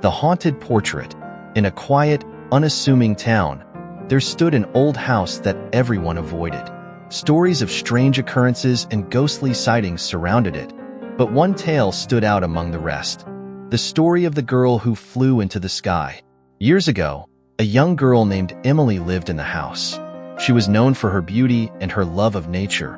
The haunted portrait. In a quiet, unassuming town, there stood an old house that everyone avoided. Stories of strange occurrences and ghostly sightings surrounded it, but one tale stood out among the rest. The story of the girl who flew into the sky. Years ago, a young girl named Emily lived in the house. She was known for her beauty and her love of nature,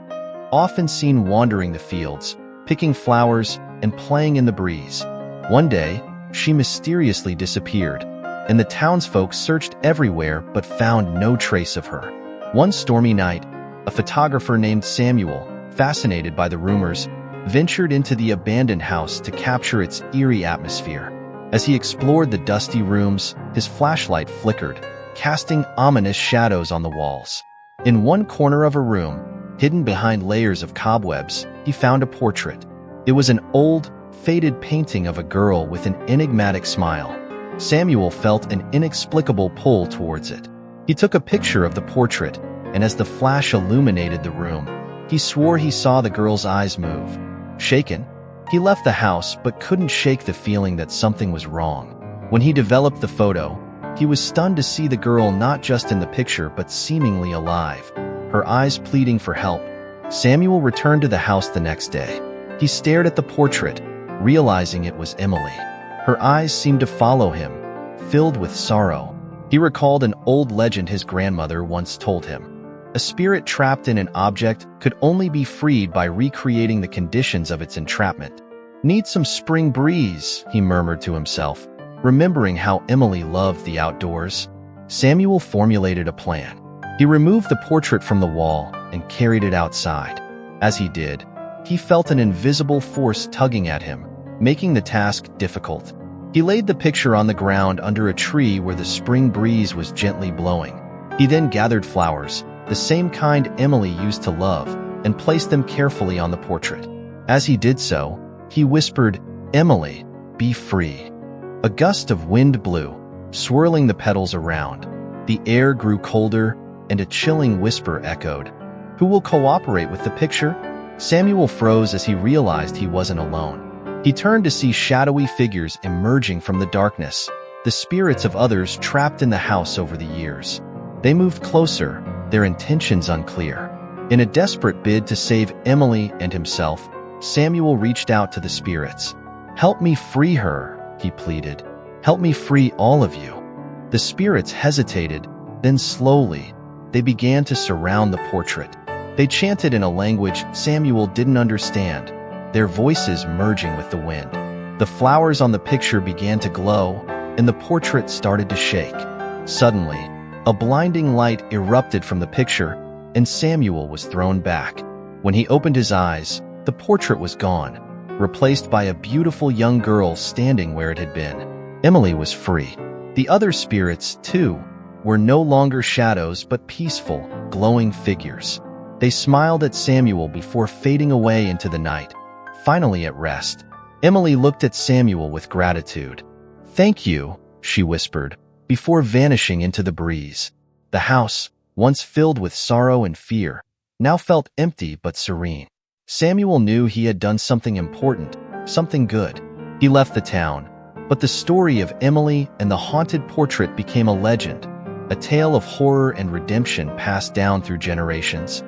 often seen wandering the fields, picking flowers, and playing in the breeze. One day, she mysteriously disappeared, and the townsfolk searched everywhere but found no trace of her. One stormy night, a photographer named Samuel, fascinated by the rumors, ventured into the abandoned house to capture its eerie atmosphere. As he explored the dusty rooms, his flashlight flickered, casting ominous shadows on the walls. In one corner of a room, hidden behind layers of cobwebs, he found a portrait. It was an old, faded painting of a girl with an enigmatic smile. Samuel felt an inexplicable pull towards it. He took a picture of the portrait, and as the flash illuminated the room, he swore he saw the girl's eyes move. Shaken, he left the house but couldn't shake the feeling that something was wrong. When he developed the photo, he was stunned to see the girl not just in the picture but seemingly alive, her eyes pleading for help. Samuel returned to the house the next day. He stared at the portrait, realizing it was Emily. Her eyes seemed to follow him, filled with sorrow. He recalled an old legend his grandmother once told him. A spirit trapped in an object could only be freed by recreating the conditions of its entrapment. "Need some spring breeze," he murmured to himself, remembering how Emily loved the outdoors. Samuel formulated a plan. He removed the portrait from the wall and carried it outside. As he did, he felt an invisible force tugging at him, making the task difficult. He laid the picture on the ground under a tree where the spring breeze was gently blowing. He then gathered flowers, the same kind Emily used to love, and placed them carefully on the portrait. As he did so, he whispered, "Emily, be free." A gust of wind blew, swirling the petals around. The air grew colder, and a chilling whisper echoed. "Who will cooperate with the picture?" Samuel froze as he realized he wasn't alone. He turned to see shadowy figures emerging from the darkness, the spirits of others trapped in the house over the years. They moved closer, their intentions unclear. In a desperate bid to save Emily and himself, Samuel reached out to the spirits. "Help me free her," he pleaded. "Help me free all of you." The spirits hesitated, then slowly, they began to surround the portrait. They chanted in a language Samuel didn't understand, their voices merging with the wind. The flowers on the picture began to glow, and the portrait started to shake. Suddenly, a blinding light erupted from the picture, and Samuel was thrown back. When he opened his eyes, the portrait was gone, replaced by a beautiful young girl standing where it had been. Emily was free. The other spirits, too, were no longer shadows but peaceful, glowing figures. They smiled at Samuel before fading away into the night. Finally at rest, Emily looked at Samuel with gratitude. "Thank you," she whispered, before vanishing into the breeze. The house, once filled with sorrow and fear, now felt empty but serene. Samuel knew he had done something important, something good. He left the town, but the story of Emily and the haunted portrait became a legend, a tale of horror and redemption passed down through generations.